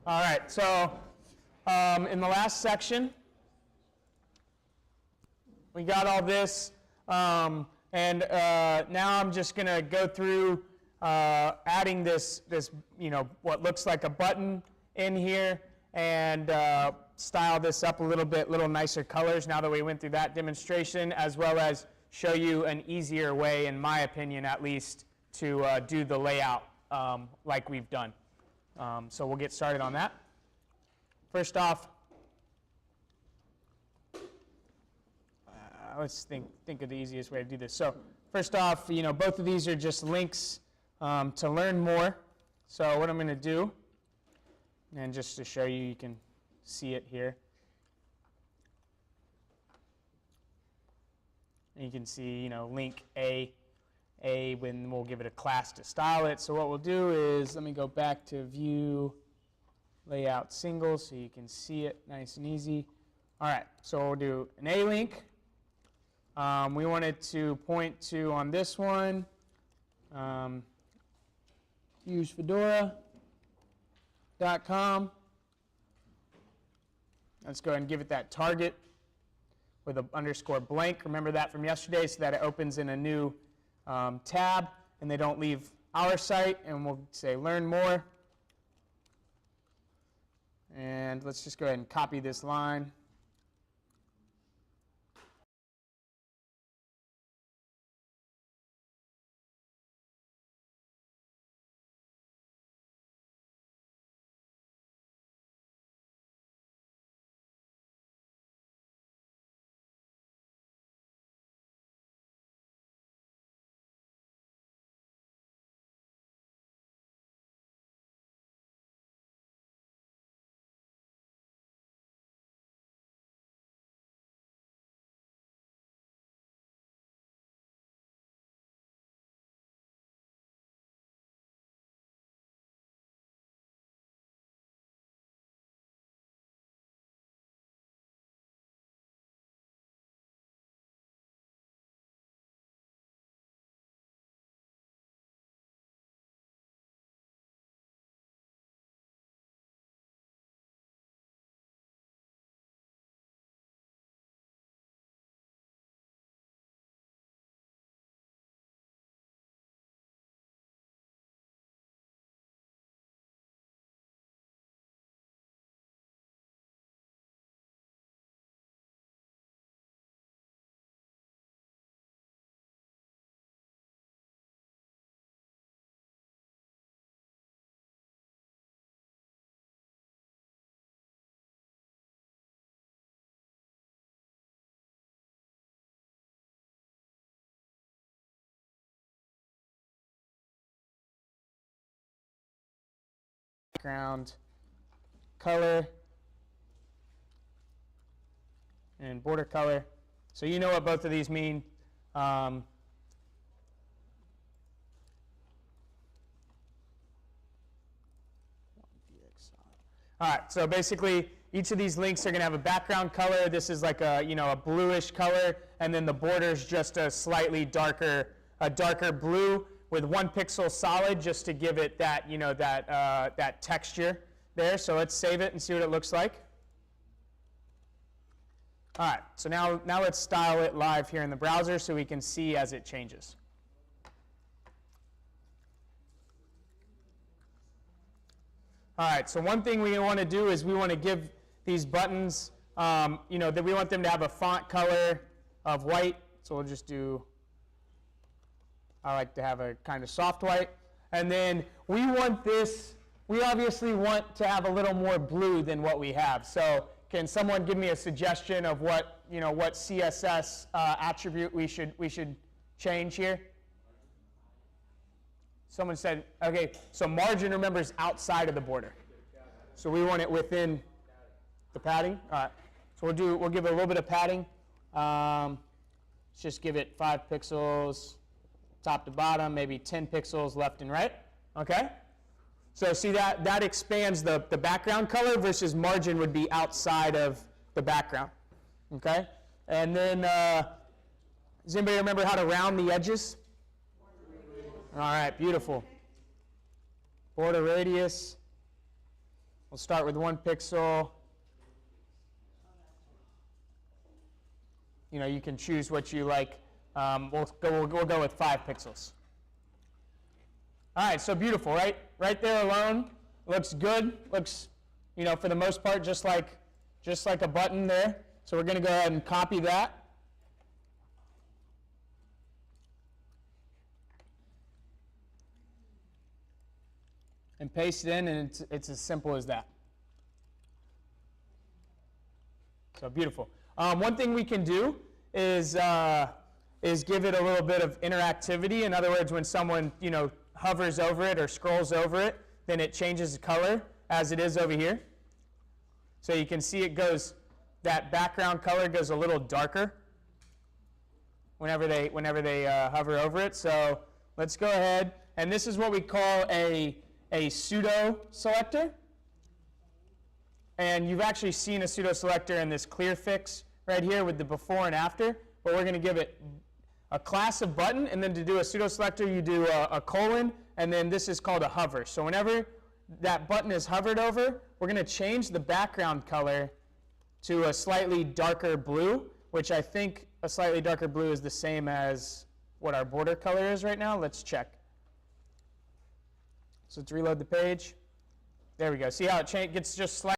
All right, so in the last section, we got all this, and now I'm just going to go through adding this what looks like a button in here, and style this up a little bit, little nicer colors now that we went through that demonstration, as well as show you an easier way, in my opinion at least, to do the layout like we've done. So we'll get started on that. First off, let's think of the easiest way to do this. So first off, both of these are just links to learn more. So what I'm going to do, and just to show you, you can see it here. And you can see, link A, when we'll give it a class to style it. So what we'll do is, let me go back to view layout single so you can see it nice and easy. All right, so we'll do an A link. We want it to point to, on this one, use fedora.com. Let's go ahead and give it that target with an underscore blank. Remember that from yesterday, so that it opens in a new tab and they don't leave our site. And we'll say learn more. And let's just go ahead and copy this line. Background color and border color. So you know what both of these mean. All right, so basically each of these links are going to have a background color. This is like a bluish color, and then the border is just a slightly darker blue with 1 pixel solid, just to give it that that texture there. So let's save it and see what it looks like. All right, so now let's style it live here in the browser so we can see as it changes. All right, so one thing we want to do is we want to give these buttons, that we want them to have a font color of white. So we'll just do, I like to have a kind of soft white. And then we obviously want to have a little more blue than what we have. So can someone give me a suggestion of what CSS attribute we should change here? Someone said, okay, so margin, remember, is outside of the border. So we want it within the padding. All right. So we'll give it a little bit of padding. Let's just give it 5 pixels top to bottom, maybe 10 pixels left and right. Okay? So see that expands the background color versus margin would be outside of the background. Okay? And then does anybody remember how to round the edges? All right, beautiful. Border radius. We'll start with 1 pixel. You know, you can choose what you like. We'll go with 5 pixels. All right, so beautiful, right? Right there alone, looks good. Looks, you know, for the most part, just like a button there. So we're going to go ahead and copy that. And paste it in, and it's as simple as that. So beautiful. One thing we can do is give it a little bit of interactivity. In other words, when someone, you know, hovers over it or scrolls over it, then it changes color as it is over here. So you can see it goes, that background color goes a little darker whenever they hover over it. So let's go ahead, and this is what we call a pseudo selector. And you've actually seen a pseudo selector in this clear fix right here with the before and after, but we're going to give it a class of button, and then to do a pseudo selector you do a colon, and then this is called a hover. So whenever that button is hovered over, we're going to change the background color to a slightly darker blue, which I think a slightly darker blue is the same as what our border color is right now. Let's check. So let's reload the page. There we go. See how it gets just slightly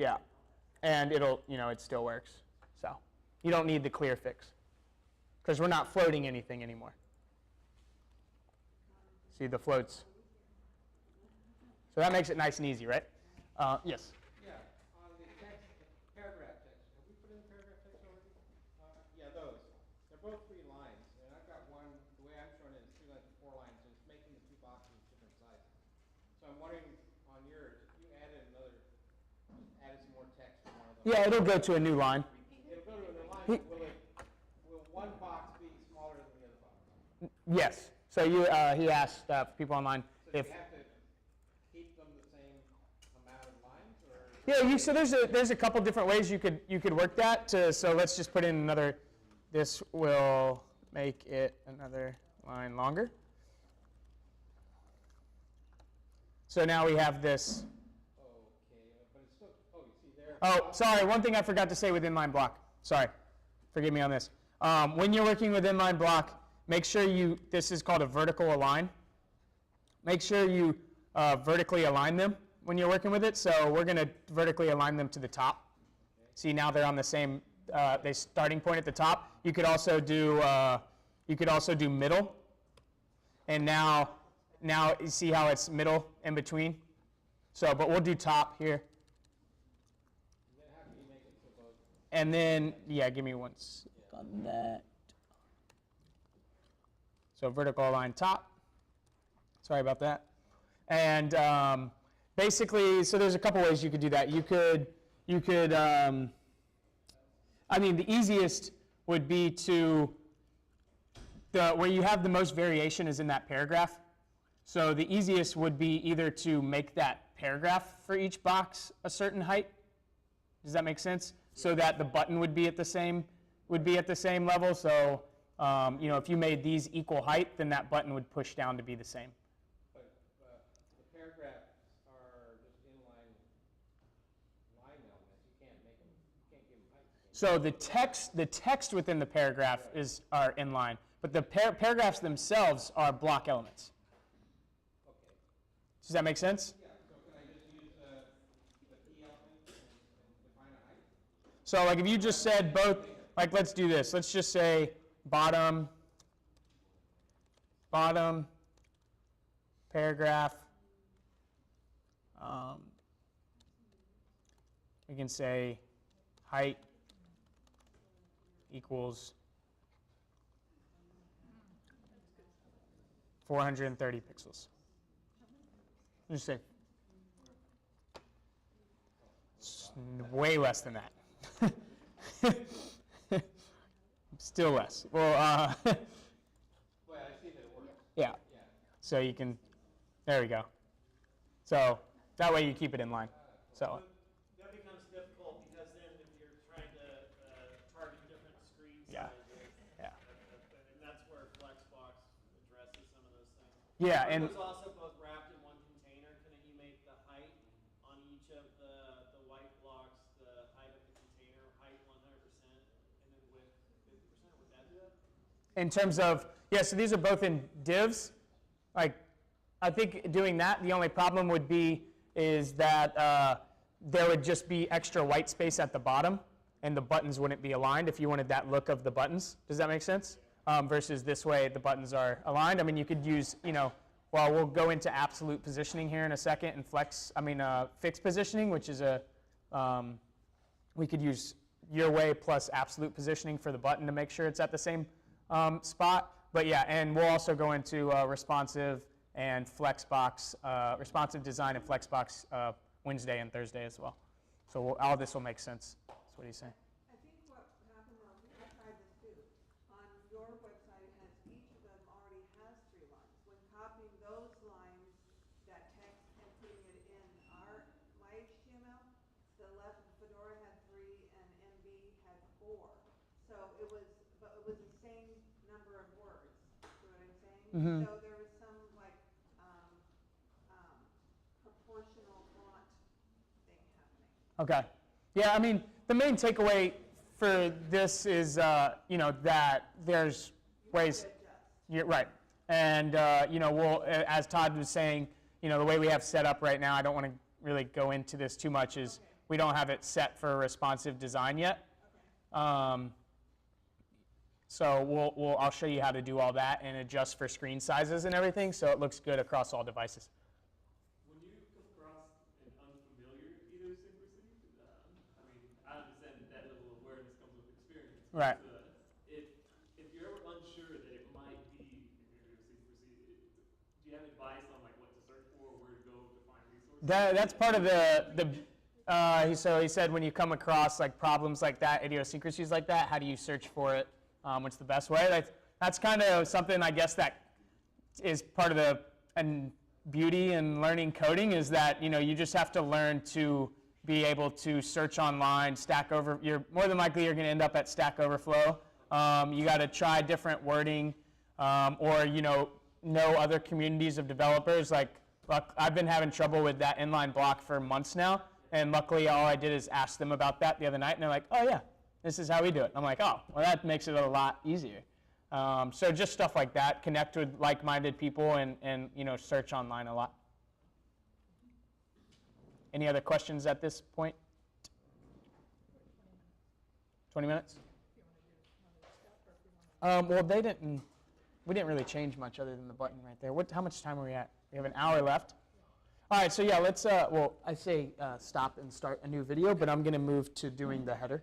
Yeah, and it'll, it still works. So you don't need the clear fix because we're not floating anything anymore. See the floats. So that makes it nice and easy, right? Yes. Yeah, on the text, paragraph text. Have we put in the paragraph text already? Yeah, those. They're both 3 lines, and I've got one. The way I'm showing it is 3 lines and 4 lines, and it's making the 2 boxes different sizes. So I'm wondering on yours if you added some more text to one of them. Yeah, it'll go to a new line. It'll go to a new line. But will one box be smaller than the other box? Yes. So he asked people online So if. you have to keep them the same amount of lines, or? Yeah, so there's a couple different ways you could work that. So let's just put in another. This will make it another line longer. So now we have this. Okay, but it's still. Oh, you see there. Oh, sorry. One thing I forgot to say with inline block. Sorry, forgive me on this. When you're working with inline block, make sure this is called a vertical align. Make sure you vertically align them when you're working with it. So we're going to vertically align them to the top. See, now they're on the same they starting point at the top. You could also do middle. And now you see how it's middle in between. So, but we'll do top here. Then how can you make it so both? And then, yeah, give me one sec on that. So vertical align top. Sorry about that. And basically, so there's a couple ways you could do that. You could, the easiest would be where you have the most variation is in that paragraph. So the easiest would be either to make that paragraph for each box a certain height. Does that make sense? So that the button would be at the same level. So if you made these equal height, then that button would push down to be the same. But the paragraphs are just inline line elements. You can't give them height. So the text within the paragraph are inline, but the paragraphs themselves are block elements. Okay. Does that make sense? Yeah. So can I just use the key element and define a height? So like if you just said both, like let's do this. Let's just say bottom paragraph. We can say height equals 430 pixels. Just say way less than that. Still less. Well, Well, I see that it works. yeah. So you can, there we go. So that way you keep it in line. So. That becomes difficult because then if you're trying to target different screen Yeah. sizes, Yeah. and that's where Flexbox addresses some of those things. Yeah, Are and those also both wrapped in one container? Couldn't you make the height on each of the white blocks, the height of the container, height 100%, and then width 50%? Would that do it? in terms of, yeah, so these are both in divs. Like, I think doing that, the only problem would be is that there would just be extra white space at the bottom, and the buttons wouldn't be aligned if you wanted that look of the buttons. Does that make sense? Versus this way, the buttons are aligned. I mean, you could use, well, we'll go into absolute positioning here in a second, and fixed positioning, which is we could use your way plus absolute positioning for the button to make sure it's at the same spot. But yeah, and we'll also go into responsive and Flexbox, responsive design and Flexbox Wednesday and Thursday as well. So all this will make sense. That's what he's saying. I think what happened was, I tried this too. On your website, it has each of them already has 3 lines. When copying those lines, that text and putting it in my HTML, the left Fedora had 3 and MB had 4. So it was the same number of words. See what I'm saying? Mm-hmm. So there was some proportional font thing happening. Okay. Yeah, I mean, the main takeaway for this is, that there's ways. You're right. And, we'll, as Todd was saying, the way we have set up right now, I don't want to really go into this too much, is we don't have it set for responsive design yet. So I'll show you how to do all that and adjust for screen sizes and everything so it looks good across all devices. When you come across an unfamiliar idiosyncrasy, I mean, I understand that level of awareness comes with experience. Right. But, if you're ever unsure that it might be an idiosyncrasy, do you have advice on like what to search for, or where to go to find resources? That's part of so he said when you come across like problems like that, idiosyncrasies like that, how do you search for it? What's the best way? That's kind of something I guess that is part of the beauty in learning coding is that you just have to learn to be able to search online, you're more than likely you're going to end up at Stack Overflow. You got to try different wording or know other communities of developers. Like I've been having trouble with that inline block for months now, and luckily all I did is ask them about that the other night, and they're like, oh yeah, this is how we do it. I'm like, oh, well that makes it a lot easier. So just stuff like that, connect with like-minded people and search online a lot. Any other questions at this point? 20 minutes? Well, we didn't really change much other than the button right there. How much time are we at? We have an hour left. All right, so yeah, let's, I say stop and start a new video, but I'm going to move to doing the header.